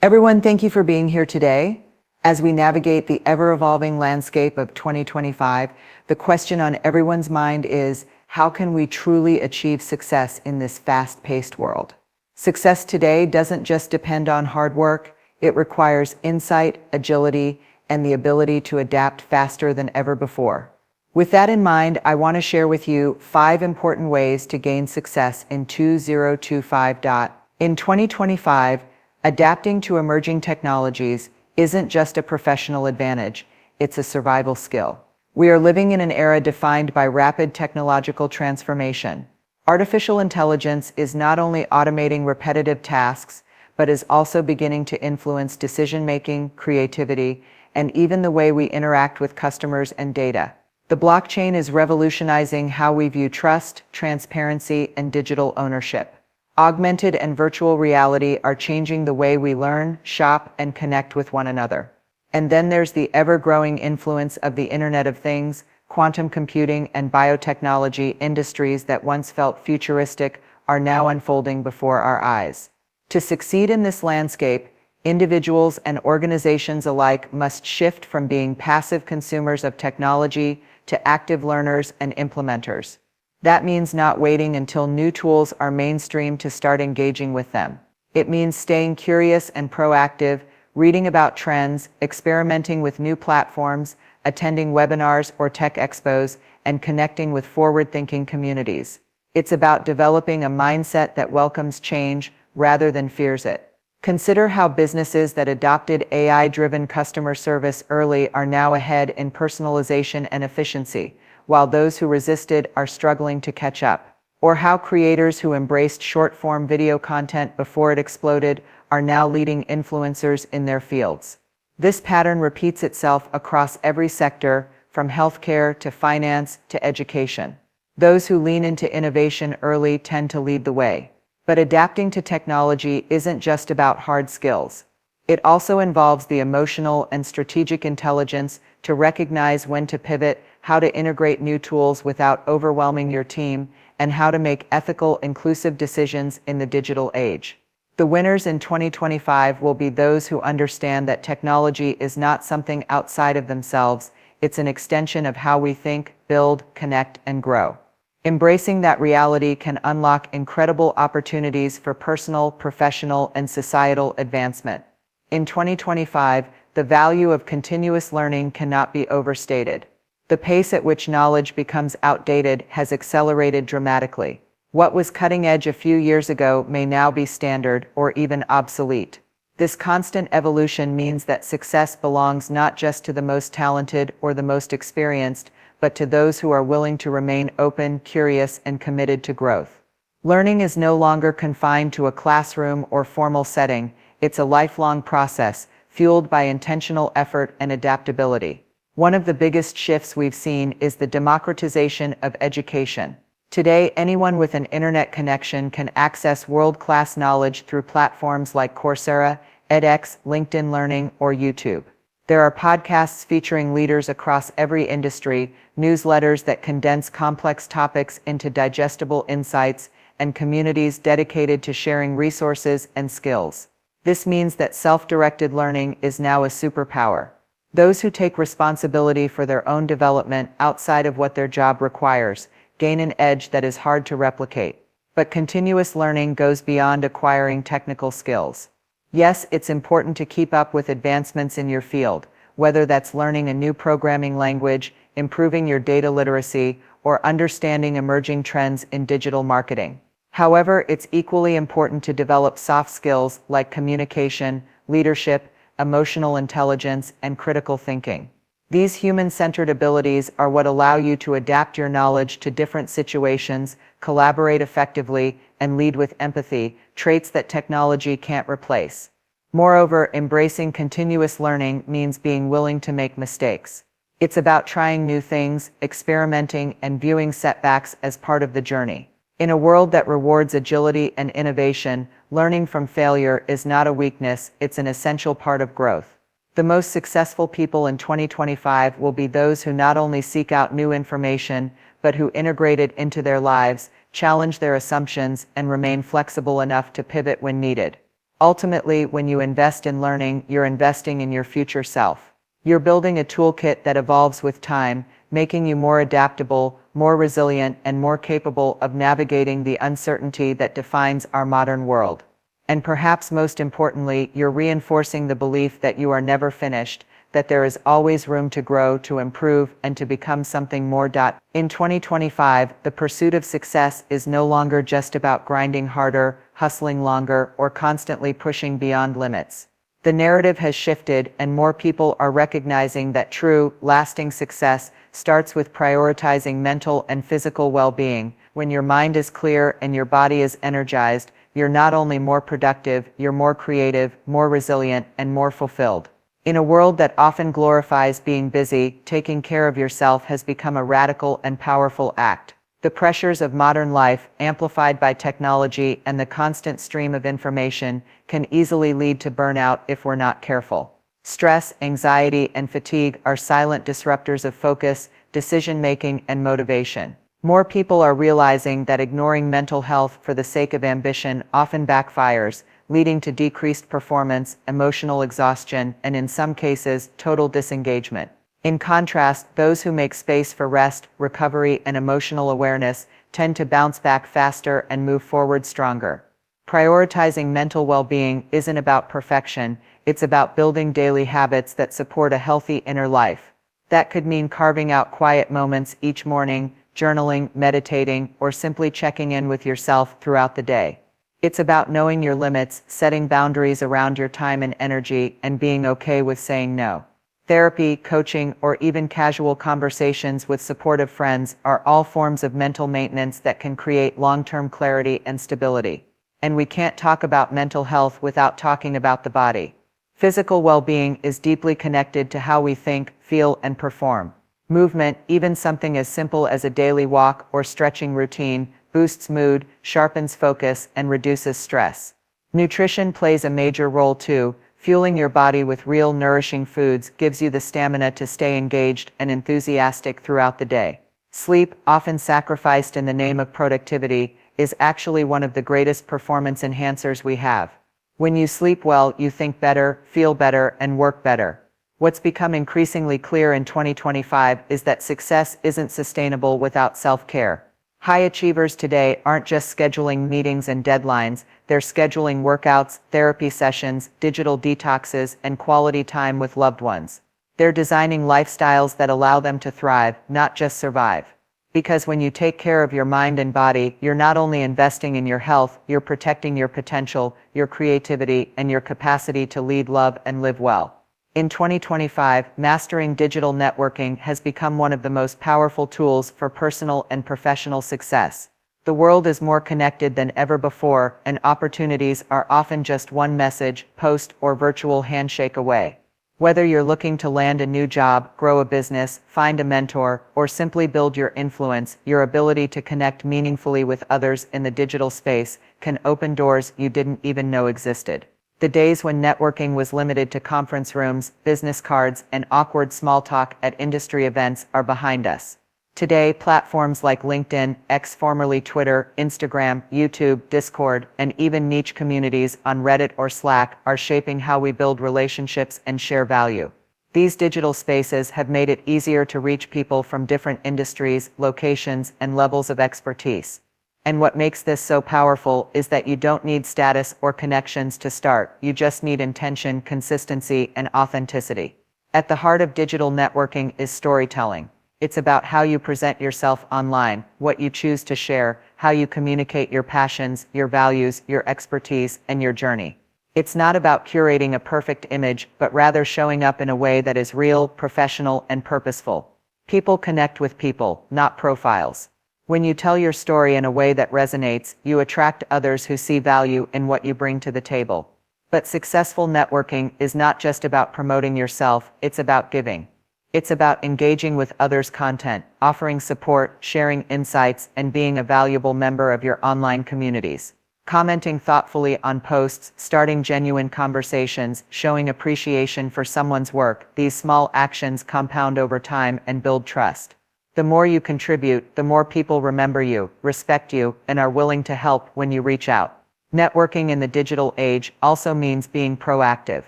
Everyone, thank you for being here today. As we navigate the ever-evolving landscape of 2025, the question on everyone's mind is, how can we truly achieve success in this fast-paced world? Success today doesn't just depend on hard work, it requires insight, agility, and the ability to adapt faster than ever before. With that in mind, I want to share with you 5 important ways to gain success in 2025. In 2025, adapting to emerging technologies isn't just a professional advantage, it's a survival skill. We are living in an era defined by rapid technological transformation. Artificial intelligence is not only automating repetitive tasks, but is also beginning to influence decision-making, creativity, and even the way we interact with customers and data. The blockchain is revolutionizing how we view trust, transparency, and digital ownership. Augmented and virtual reality are changing the way we learn, shop, and connect with one another. And then there's the ever-growing influence of the Internet of Things, quantum computing, and biotechnology. Industries that once felt futuristic are now unfolding before our eyes. To succeed in this landscape, individuals and organizations alike must shift from being passive consumers of technology to active learners and implementers. That means not waiting until new tools are mainstream to start engaging with them. It means staying curious and proactive, reading about trends, experimenting with new platforms, attending webinars or tech expos, and connecting with forward-thinking communities. It's about developing a mindset that welcomes change rather than fears it. Consider how businesses that adopted AI-driven customer service early are now ahead in personalization and efficiency, while those who resisted are struggling to catch up. Or how creators who embraced short-form video content before it exploded are now leading influencers in their fields. This pattern repeats itself across every sector, from healthcare to finance to education. Those who lean into innovation early tend to lead the way. But adapting to technology isn't just about hard skills. It also involves the emotional and strategic intelligence to recognize when to pivot, how to integrate new tools without overwhelming your team, and how to make ethical, inclusive decisions in the digital age. The winners in 2025 will be those who understand that technology is not something outside of themselves, it's an extension of how we think, build, connect, and grow. Embracing that reality can unlock incredible opportunities for personal, professional, and societal advancement. In 2025, the value of continuous learning cannot be overstated. The pace at which knowledge becomes outdated has accelerated dramatically. What was cutting edge a few years ago may now be standard or even obsolete. This constant evolution means that success belongs not just to the most talented or the most experienced, but to those who are willing to remain open, curious, and committed to growth. Learning is no longer confined to a classroom or formal setting, it's a lifelong process, fueled by intentional effort and adaptability. One of the biggest shifts we've seen is the democratization of education. Today, anyone with an internet connection can access world-class knowledge through platforms like Coursera, edX, LinkedIn Learning, or YouTube. There are podcasts featuring leaders across every industry, newsletters that condense complex topics into digestible insights, and communities dedicated to sharing resources and skills. This means that self-directed learning is now a superpower. Those who take responsibility for their own development outside of what their job requires gain an edge that is hard to replicate. But continuous learning goes beyond acquiring technical skills. Yes, it's important to keep up with advancements in your field, whether that's learning a new programming language, improving your data literacy, or understanding emerging trends in digital marketing. However, it's equally important to develop soft skills like communication, leadership, emotional intelligence, and critical thinking. These human-centered abilities are what allow you to adapt your knowledge to different situations, collaborate effectively, and lead with empathy, traits that technology can't replace. Moreover, embracing continuous learning means being willing to make mistakes. It's about trying new things, experimenting, and viewing setbacks as part of the journey. In a world that rewards agility and innovation, learning from failure is not a weakness, it's an essential part of growth. The most successful people in 2025 will be those who not only seek out new information, but who integrate it into their lives, challenge their assumptions, and remain flexible enough to pivot when needed. Ultimately, when you invest in learning, you're investing in your future self. You're building a toolkit that evolves with time, making you more adaptable, more resilient, and more capable of navigating the uncertainty that defines our modern world. And perhaps most importantly, you're reinforcing the belief that you are never finished, that there is always room to grow, to improve, and to become something more. In 2025, the pursuit of success is no longer just about grinding harder, hustling longer, or constantly pushing beyond limits. The narrative has shifted, and more people are recognizing that true, lasting success starts with prioritizing mental and physical well-being. When your mind is clear and your body is energized, you're not only more productive, you're more creative, more resilient, and more fulfilled. In a world that often glorifies being busy, taking care of yourself has become a radical and powerful act. The pressures of modern life, amplified by technology and the constant stream of information, can easily lead to burnout if we're not careful. Stress, anxiety, and fatigue are silent disruptors of focus, decision-making, and motivation. More people are realizing that ignoring mental health for the sake of ambition often backfires, leading to decreased performance, emotional exhaustion, and in some cases, total disengagement. In contrast, those who make space for rest, recovery, and emotional awareness tend to bounce back faster and move forward stronger. Prioritizing mental well-being isn't about perfection, it's about building daily habits that support a healthy inner life. That could mean carving out quiet moments each morning, journaling, meditating, or simply checking in with yourself throughout the day. It's about knowing your limits, setting boundaries around your time and energy, and being okay with saying no. Therapy, coaching, or even casual conversations with supportive friends are all forms of mental maintenance that can create long-term clarity and stability. And we can't talk about mental health without talking about the body. Physical well-being is deeply connected to how we think, feel, and perform. Movement, even something as simple as a daily walk or stretching routine, boosts mood, sharpens focus, and reduces stress. Nutrition plays a major role too. Fueling your body with real nourishing foods gives you the stamina to stay engaged and enthusiastic throughout the day. Sleep, often sacrificed in the name of productivity, is actually one of the greatest performance enhancers we have. When you sleep well, you think better, feel better, and work better. What's become increasingly clear in 2025 is that success isn't sustainable without self-care. High achievers today aren't just scheduling meetings and deadlines, they're scheduling workouts, therapy sessions, digital detoxes, and quality time with loved ones. They're designing lifestyles that allow them to thrive, not just survive. Because when you take care of your mind and body, you're not only investing in your health, you're protecting your potential, your creativity, and your capacity to lead, love, and live well. In 2025, mastering digital networking has become one of the most powerful tools for personal and professional success. The world is more connected than ever before, and opportunities are often just one message, post, or virtual handshake away. Whether you're looking to land a new job, grow a business, find a mentor, or simply build your influence, your ability to connect meaningfully with others in the digital space can open doors you didn't even know existed. The days when networking was limited to conference rooms, business cards, and awkward small talk at industry events are behind us. Today, platforms like LinkedIn, X formerly Twitter, Instagram, YouTube, Discord, and even niche communities on Reddit or Slack are shaping how we build relationships and share value. These digital spaces have made it easier to reach people from different industries, locations, and levels of expertise. And what makes this so powerful is that you don't need status or connections to start, you just need intention, consistency, and authenticity. At the heart of digital networking is storytelling. It's about how you present yourself online, what you choose to share, how you communicate your passions, your values, your expertise, and your journey. It's not about curating a perfect image, but rather showing up in a way that is real, professional, and purposeful. People connect with people, not profiles. When you tell your story in a way that resonates, you attract others who see value in what you bring to the table. But successful networking is not just about promoting yourself, it's about giving. It's about engaging with others' content, offering support, sharing insights, and being a valuable member of your online communities. Commenting thoughtfully on posts, starting genuine conversations, showing appreciation for someone's work, these small actions compound over time and build trust. The more you contribute, the more people remember you, respect you, and are willing to help when you reach out. Networking in the digital age also means being proactive.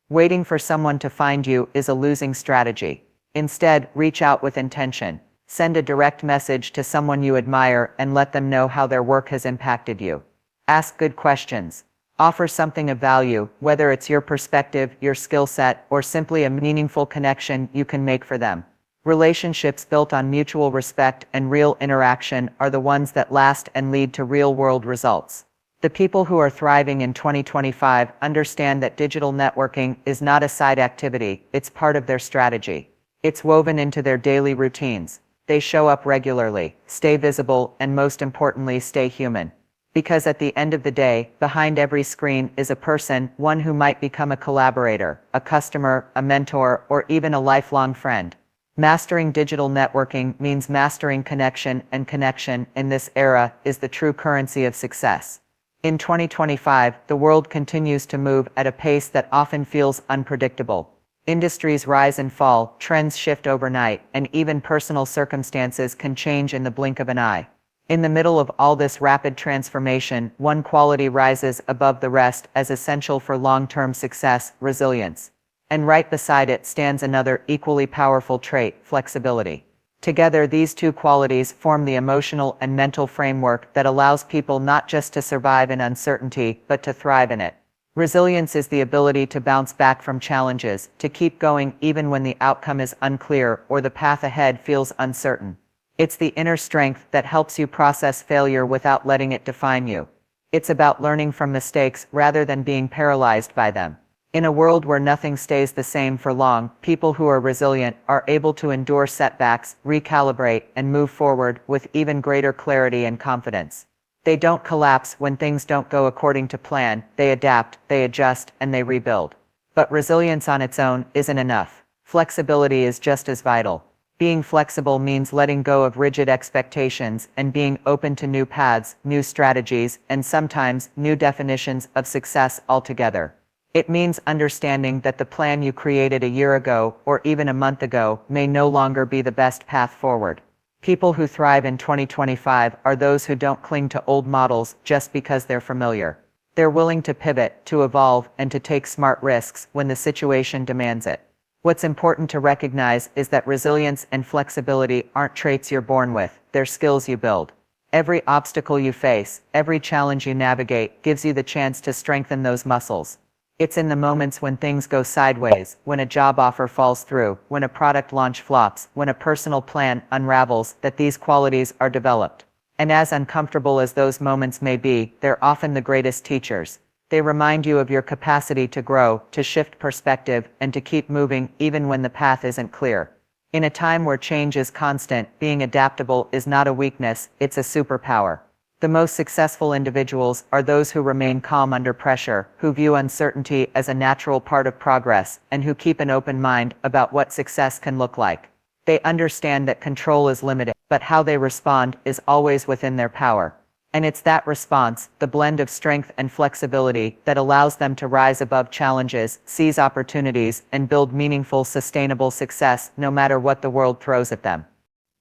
Waiting for someone to find you is a losing strategy. Instead, reach out with intention. Send a direct message to someone you admire and let them know how their work has impacted you. Ask good questions. Offer something of value, whether it's your perspective, your skill set, or simply a meaningful connection you can make for them. Relationships built on mutual respect and real interaction are the ones that last and lead to real-world results. The people who are thriving in 2025 understand that digital networking is not a side activity, it's part of their strategy. It's woven into their daily routines. They show up regularly, stay visible, and most importantly, stay human. Because at the end of the day, behind every screen is a person, one who might become a collaborator, a customer, a mentor, or even a lifelong friend. Mastering digital networking means mastering connection, and connection, in this era, is the true currency of success. In 2025, the world continues to move at a pace that often feels unpredictable. Industries rise and fall, trends shift overnight, and even personal circumstances can change in the blink of an eye. In the middle of all this rapid transformation, one quality rises above the rest as essential for long-term success: resilience. And right beside it stands another equally powerful trait: flexibility. Together, these two qualities form the emotional and mental framework that allows people not just to survive in uncertainty, but to thrive in it. Resilience is the ability to bounce back from challenges, to keep going even when the outcome is unclear or the path ahead feels uncertain. It's the inner strength that helps you process failure without letting it define you. It's about learning from mistakes rather than being paralyzed by them. In a world where nothing stays the same for long, people who are resilient are able to endure setbacks, recalibrate, and move forward with even greater clarity and confidence. They don't collapse when things don't go according to plan, they adapt, they adjust, and they rebuild. But resilience on its own isn't enough. Flexibility is just as vital. Being flexible means letting go of rigid expectations and being open to new paths, new strategies, and sometimes new definitions of success altogether. It means understanding that the plan you created a year ago, or even a month ago, may no longer be the best path forward. People who thrive in 2025 are those who don't cling to old models just because they're familiar. They're willing to pivot, to evolve, and to take smart risks when the situation demands it. What's important to recognize is that resilience and flexibility aren't traits you're born with, they're skills you build. Every obstacle you face, every challenge you navigate, gives you the chance to strengthen those muscles. It's in the moments when things go sideways, when a job offer falls through, when a product launch flops, when a personal plan unravels, that these qualities are developed. And as uncomfortable as those moments may be, they're often the greatest teachers. They remind you of your capacity to grow, to shift perspective, and to keep moving even when the path isn't clear. In a time where change is constant, being adaptable is not a weakness, it's a superpower. The most successful individuals are those who remain calm under pressure, who view uncertainty as a natural part of progress, and who keep an open mind about what success can look like. They understand that control is limited, but how they respond is always within their power. And it's that response, the blend of strength and flexibility, that allows them to rise above challenges, seize opportunities, and build meaningful, sustainable success no matter what the world throws at them.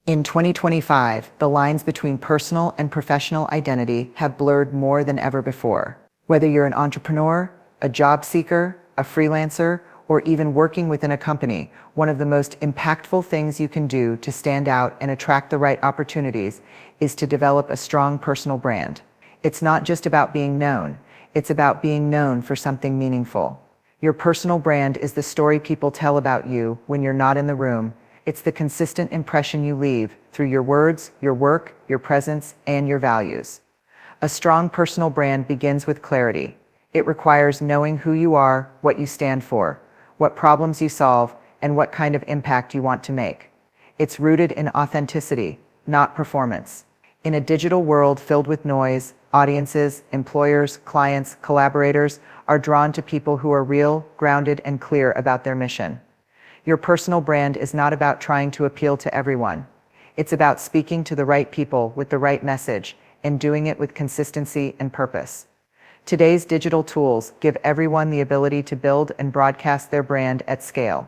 In 2025, the lines between personal and professional identity have blurred more than ever before. Whether you're an entrepreneur, a job seeker, a freelancer, or even working within a company, one of the most impactful things you can do to stand out and attract the right opportunities is to develop a strong personal brand. It's not just about being known, it's about being known for something meaningful. Your personal brand is the story people tell about you when you're not in the room. It's the consistent impression you leave through your words, your work, your presence, and your values. A strong personal brand begins with clarity. It requires knowing who you are, what you stand for, what problems you solve, and what kind of impact you want to make. It's rooted in authenticity, not performance. In a digital world filled with noise, audiences, employers, clients, collaborators are drawn to people who are real, grounded, and clear about their mission. Your personal brand is not about trying to appeal to everyone. It's about speaking to the right people with the right message and doing it with consistency and purpose. Today's digital tools give everyone the ability to build and broadcast their brand at scale.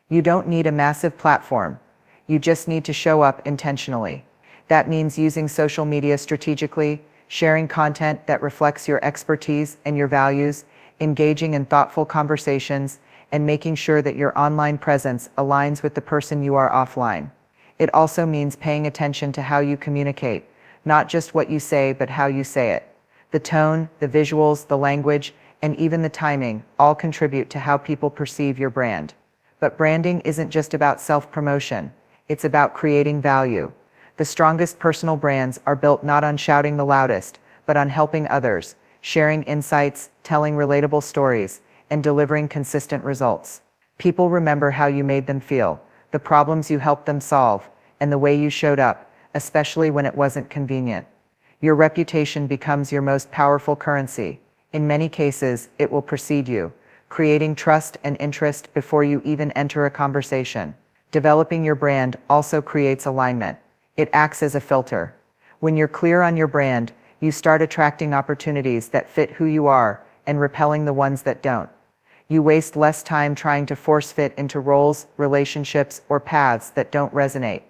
You don't need a massive platform. You just need to show up intentionally. That means using social media strategically, sharing content that reflects your expertise and your values, engaging in thoughtful conversations, and making sure that your online presence aligns with the person you are offline. It also means paying attention to how you communicate, not just what you say, but how you say it. The tone, the visuals, the language, and even the timing all contribute to how people perceive your brand. But branding isn't just about self-promotion. It's about creating value. The strongest personal brands are built not on shouting the loudest, but on helping others, sharing insights, telling relatable stories, and delivering consistent results. People remember how you made them feel, the problems you helped them solve, and the way you showed up, especially when it wasn't convenient. Your reputation becomes your most powerful currency. In many cases, it will precede you, creating trust and interest before you even enter a conversation. Developing your brand also creates alignment. It acts as a filter. When you're clear on your brand, you start attracting opportunities that fit who you are and repelling the ones that don't. You waste less time trying to force fit into roles, relationships, or paths that don't resonate.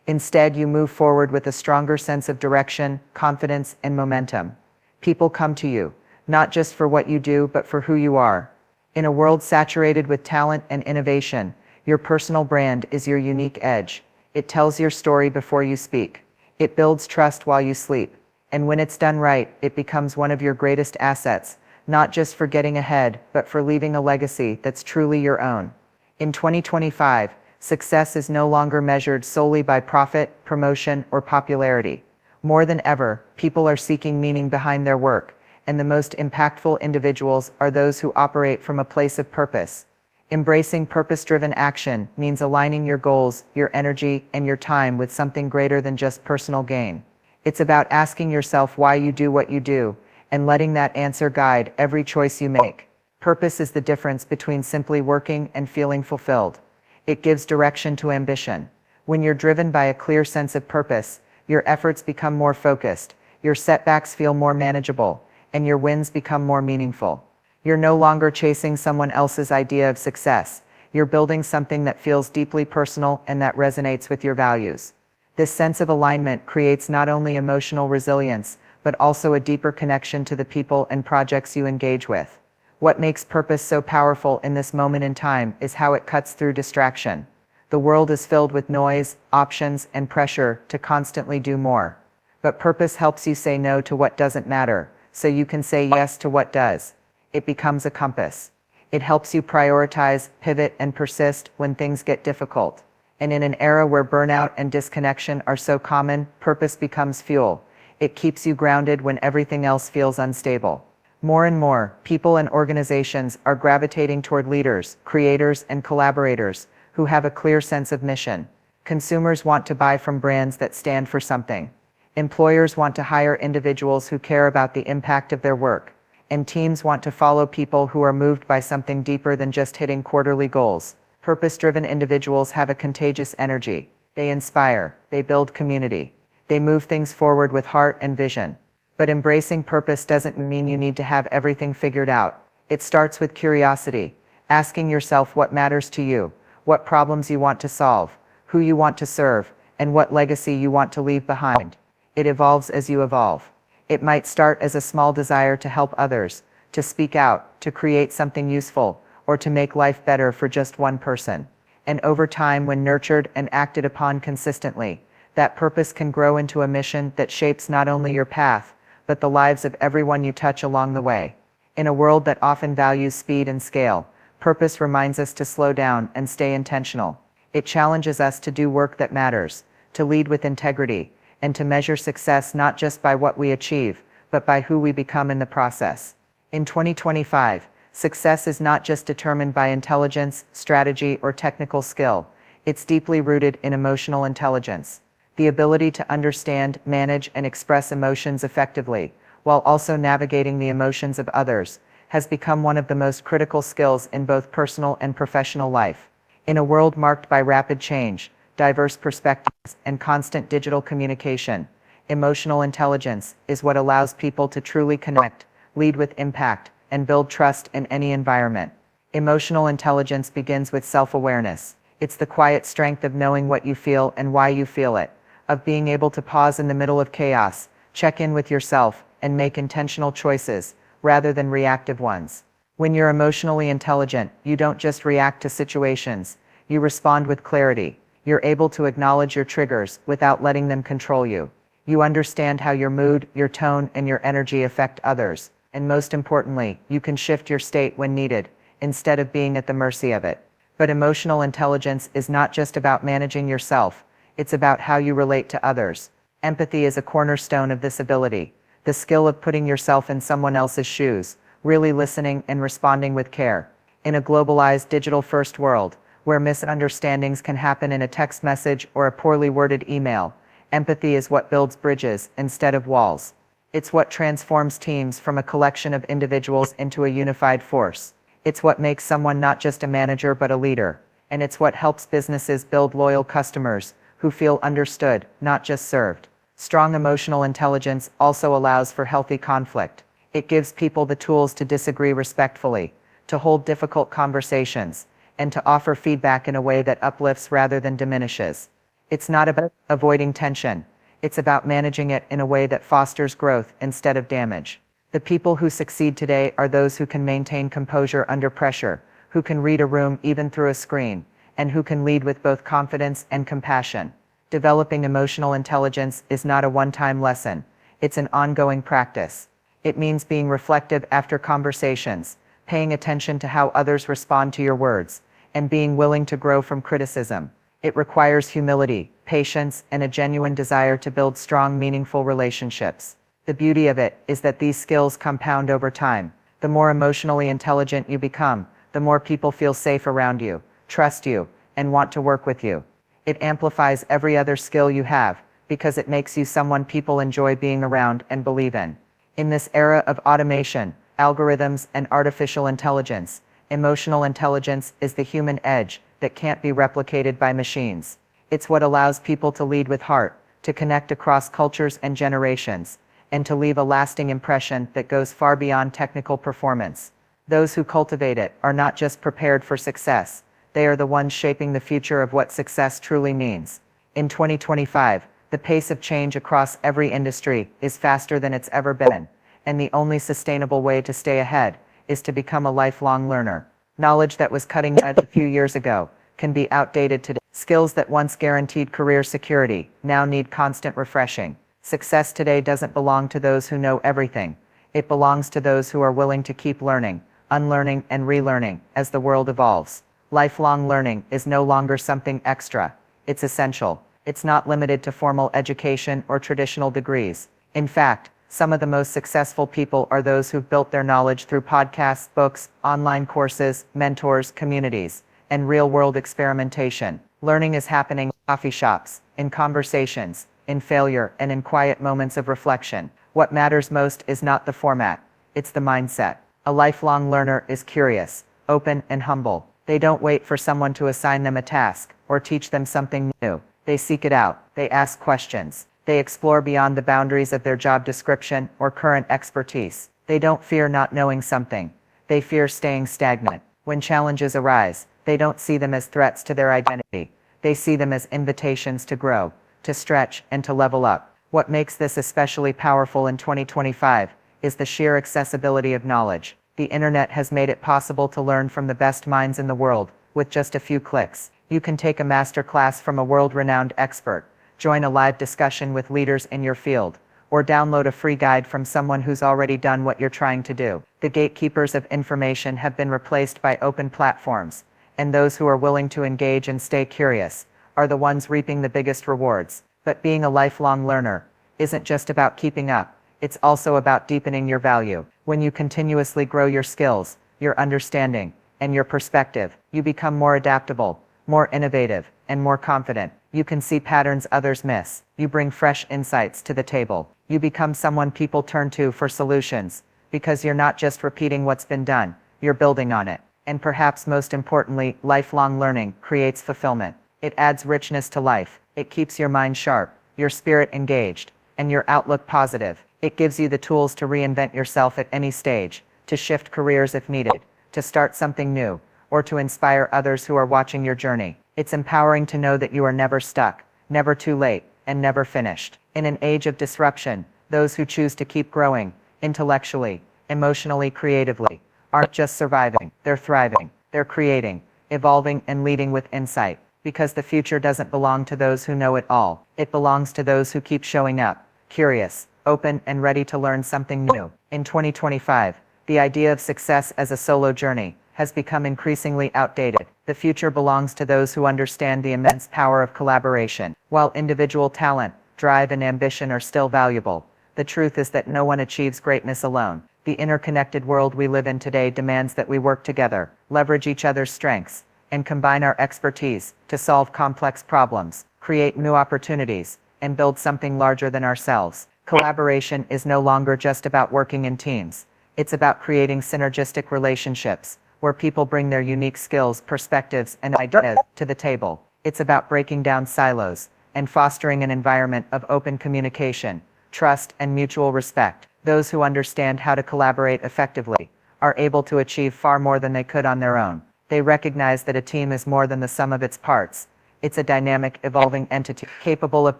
Instead, you move forward with a stronger sense of direction, confidence, and momentum. People come to you, not just for what you do, but for who you are. In a world saturated with talent and innovation, your personal brand is your unique edge. It tells your story before you speak. It builds trust while you sleep. And when it's done right, it becomes one of your greatest assets, not just for getting ahead, but for leaving a legacy that's truly your own. In 2025, success is no longer measured solely by profit, promotion, or popularity. More than ever, people are seeking meaning behind their work, and the most impactful individuals are those who operate from a place of purpose. Embracing purpose-driven action means aligning your goals, your energy, and your time with something greater than just personal gain. It's about asking yourself why you do what you do, and letting that answer guide every choice you make. Purpose is the difference between simply working and feeling fulfilled. It gives direction to ambition. When you're driven by a clear sense of purpose, your efforts become more focused, your setbacks feel more manageable, and your wins become more meaningful. You're no longer chasing someone else's idea of success. You're building something that feels deeply personal and that resonates with your values. This sense of alignment creates not only emotional resilience, but also a deeper connection to the people and projects you engage with. What makes purpose so powerful in this moment in time is how it cuts through distraction. The world is filled with noise, options, and pressure to constantly do more. But purpose helps you say no to what doesn't matter, so you can say yes to what does. It becomes a compass. It helps you prioritize, pivot, and persist when things get difficult. And in an era where burnout and disconnection are so common, purpose becomes fuel. It keeps you grounded when everything else feels unstable. More and more, people and organizations are gravitating toward leaders, creators, and collaborators who have a clear sense of mission. Consumers want to buy from brands that stand for something. Employers want to hire individuals who care about the impact of their work. And teams want to follow people who are moved by something deeper than just hitting quarterly goals. Purpose-driven individuals have a contagious energy. They inspire, they build community. They move things forward with heart and vision. But embracing purpose doesn't mean you need to have everything figured out. It starts with curiosity, asking yourself what matters to you, what problems you want to solve, who you want to serve, and what legacy you want to leave behind. It evolves as you evolve. It might start as a small desire to help others, to speak out, to create something useful, or to make life better for just one person. And over time, when nurtured and acted upon consistently, that purpose can grow into a mission that shapes not only your path, but the lives of everyone you touch along the way. In a world that often values speed and scale, purpose reminds us to slow down and stay intentional. It challenges us to do work that matters, to lead with integrity, and to measure success not just by what we achieve, but by who we become in the process. In 2025, success is not just determined by intelligence, strategy, or technical skill. It's deeply rooted in emotional intelligence. The ability to understand, manage, and express emotions effectively, while also navigating the emotions of others, has become one of the most critical skills in both personal and professional life. In a world marked by rapid change, diverse perspectives, and constant digital communication, emotional intelligence is what allows people to truly connect, lead with impact, and build trust in any environment. Emotional intelligence begins with self-awareness. It's the quiet strength of knowing what you feel and why you feel it, of being able to pause in the middle of chaos, check in with yourself, and make intentional choices, rather than reactive ones. When you're emotionally intelligent, you don't just react to situations, you respond with clarity. You're able to acknowledge your triggers without letting them control you. You understand how your mood, your tone, and your energy affect others. And most importantly, you can shift your state when needed, instead of being at the mercy of it. But emotional intelligence is not just about managing yourself, it's about how you relate to others. Empathy is a cornerstone of this ability, the skill of putting yourself in someone else's shoes, really listening and responding with care. In a globalized digital-first world, where misunderstandings can happen in a text message or a poorly worded email, empathy is what builds bridges instead of walls. It's what transforms teams from a collection of individuals into a unified force. It's what makes someone not just a manager but a leader. And it's what helps businesses build loyal customers who feel understood, not just served. Strong emotional intelligence also allows for healthy conflict. It gives people the tools to disagree respectfully, to hold difficult conversations, and to offer feedback in a way that uplifts rather than diminishes. It's not about avoiding tension. It's about managing it in a way that fosters growth instead of damage. The people who succeed today are those who can maintain composure under pressure, who can read a room even through a screen, and who can lead with both confidence and compassion. Developing emotional intelligence is not a one-time lesson. It's an ongoing practice. It means being reflective after conversations, paying attention to how others respond to your words, and being willing to grow from criticism. It requires humility, patience, and a genuine desire to build strong, meaningful relationships. The beauty of it is that these skills compound over time. The more emotionally intelligent you become, the more people feel safe around you, trust you, and want to work with you. It amplifies every other skill you have, because it makes you someone people enjoy being around and believe in. In this era of automation, algorithms, and artificial intelligence, emotional intelligence is the human edge that can't be replicated by machines. It's what allows people to lead with heart, to connect across cultures and generations, and to leave a lasting impression that goes far beyond technical performance. Those who cultivate it are not just prepared for success, they are the ones shaping the future of what success truly means. In 2025, the pace of change across every industry is faster than it's ever been, and the only sustainable way to stay ahead is to become a lifelong learner. Knowledge that was cutting edge a few years ago can be outdated today. Skills that once guaranteed career security now need constant refreshing. Success today doesn't belong to those who know everything. It belongs to those who are willing to keep learning, unlearning, and relearning as the world evolves. Lifelong learning is no longer something extra. It's essential. It's not limited to formal education or traditional degrees. In fact, some of the most successful people are those who've built their knowledge through podcasts, books, online courses, mentors, communities, and real-world experimentation. Learning is happening in coffee shops, in conversations, in failure, and in quiet moments of reflection. What matters most is not the format, it's the mindset. A lifelong learner is curious, open, and humble. They don't wait for someone to assign them a task or teach them something new. They seek it out, they ask questions. They explore beyond the boundaries of their job description or current expertise. They don't fear not knowing something. They fear staying stagnant. When challenges arise, they don't see them as threats to their identity. They see them as invitations to grow, to stretch, and to level up. What makes this especially powerful in 2025 is the sheer accessibility of knowledge. The internet has made it possible to learn from the best minds in the world with just a few clicks. You can take a master class from a world-renowned expert, join a live discussion with leaders in your field, or download a free guide from someone who's already done what you're trying to do. The gatekeepers of information have been replaced by open platforms, and those who are willing to engage and stay curious are the ones reaping the biggest rewards. But being a lifelong learner isn't just about keeping up, it's also about deepening your value. When you continuously grow your skills, your understanding, and your perspective, you become more adaptable, more innovative, and more confident. You can see patterns others miss. You bring fresh insights to the table. You become someone people turn to for solutions, because you're not just repeating what's been done, you're building on it. And perhaps most importantly, lifelong learning creates fulfillment. It adds richness to life. It keeps your mind sharp, your spirit engaged, and your outlook positive. It gives you the tools to reinvent yourself at any stage, to shift careers if needed, to start something new, or to inspire others who are watching your journey. It's empowering to know that you are never stuck, never too late, and never finished. In an age of disruption, Those who choose to keep growing, intellectually, emotionally, creatively, aren't just surviving, they're thriving, they're creating, evolving, and leading with insight. Because the future doesn't belong to those who know it all. It belongs to those who keep showing up, curious, open, and ready to learn something new. In 2025, the idea of success as a solo journey has become increasingly outdated. The future belongs to those who understand the immense power of collaboration. While individual talent, drive, and ambition are still valuable, the truth is that no one achieves greatness alone. The interconnected world we live in today demands that we work together, leverage each other's strengths, and combine our expertise to solve complex problems, create new opportunities, and build something larger than ourselves. Collaboration is no longer just about working in teams. It's about creating synergistic relationships where people bring their unique skills, perspectives, and ideas to the table. It's about breaking down silos and fostering an environment of open communication, trust, and mutual respect. Those who understand how to collaborate effectively are able to achieve far more than they could on their own. They recognize that a team is more than the sum of its parts. It's a dynamic, evolving entity capable of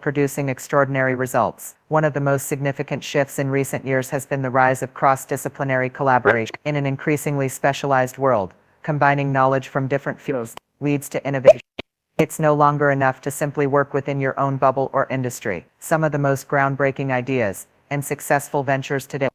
producing extraordinary results. One of the most significant shifts in recent years has been the rise of cross-disciplinary collaboration. In an increasingly specialized world, combining knowledge from different fields leads to innovation. It's no longer enough to simply work within your own bubble or industry. Some of the most groundbreaking ideas and successful ventures today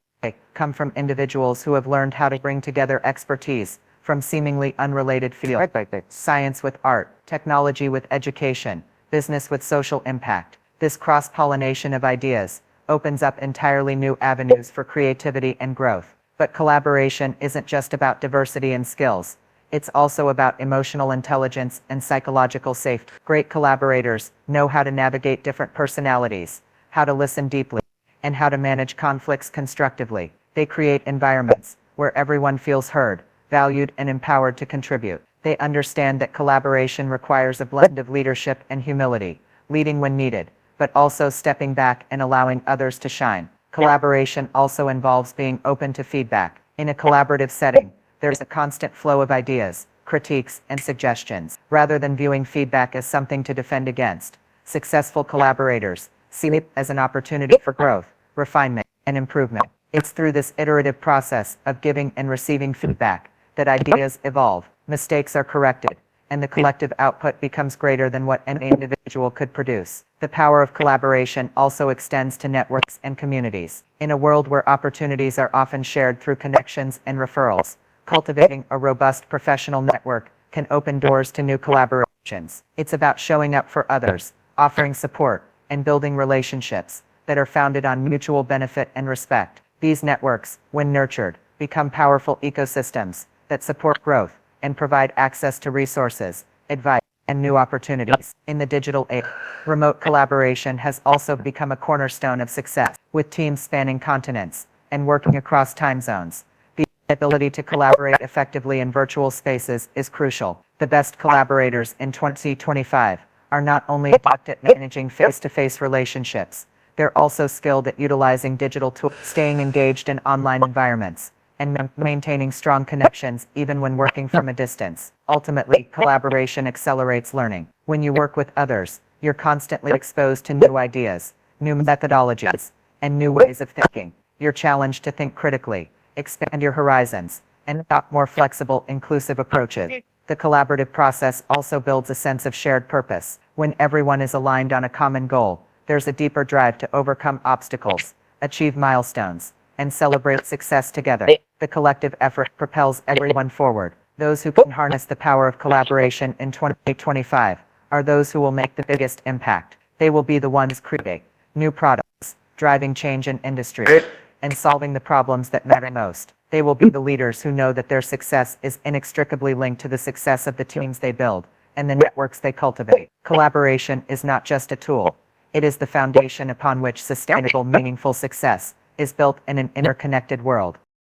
come from individuals who have learned how to bring together expertise from seemingly unrelated fields. Science with art, technology with education, business with social impact. This cross-pollination of ideas opens up entirely new avenues for creativity and growth. But collaboration isn't just about diversity and skills. It's also about emotional intelligence and psychological safety. Great collaborators know how to navigate different personalities, how to listen deeply, and how to manage conflicts constructively. They create environments where everyone feels heard, valued, and empowered to contribute. They understand that collaboration requires a blend of leadership and humility, leading when needed, but also stepping back and allowing others to shine. Collaboration also involves being open to feedback. In a collaborative setting, there's a constant flow of ideas, critiques, and suggestions. Rather than viewing feedback as something to defend against, successful collaborators see it as an opportunity for growth, refinement, and improvement. It's through this iterative process of giving and receiving feedback that ideas evolve, mistakes are corrected, and the collective output becomes greater than what any individual could produce. The power of collaboration also extends to networks and communities. In a world where opportunities are often shared through connections and referrals, cultivating a robust professional network can open doors to new collaborations. It's about showing up for others, offering support, and building relationships that are founded on mutual benefit and respect. These networks, when nurtured, become powerful ecosystems that support growth and provide access to resources, advice, and new opportunities. In the digital age, remote collaboration has also become a cornerstone of success. With teams spanning continents and working across time zones, the ability to collaborate effectively in virtual spaces is crucial. The best collaborators in 2025 are not only adept at managing face-to-face relationships, they're also skilled at utilizing digital tools, staying engaged in online environments, and maintaining strong connections even when working from a distance. Ultimately, collaboration accelerates learning. When you work with others, you're constantly exposed to new ideas, new methodologies, and new ways of thinking. You're challenged to think critically, expand your horizons, and adopt more flexible, inclusive approaches. The collaborative process also builds a sense of shared purpose. When everyone is aligned on a common goal, there's a deeper drive to overcome obstacles, achieve milestones, and celebrate success together. The collective effort propels everyone forward. Those who can harness the power of collaboration in 2025 are those who will make the biggest impact. They will be the ones creating new products, driving change in industry, and solving the problems that matter most. They will be the leaders who know that their success is inextricably linked to the success of the teams they build and the networks they cultivate. Collaboration is not just a tool. It is the foundation upon which sustainable, meaningful success is built in an interconnected world.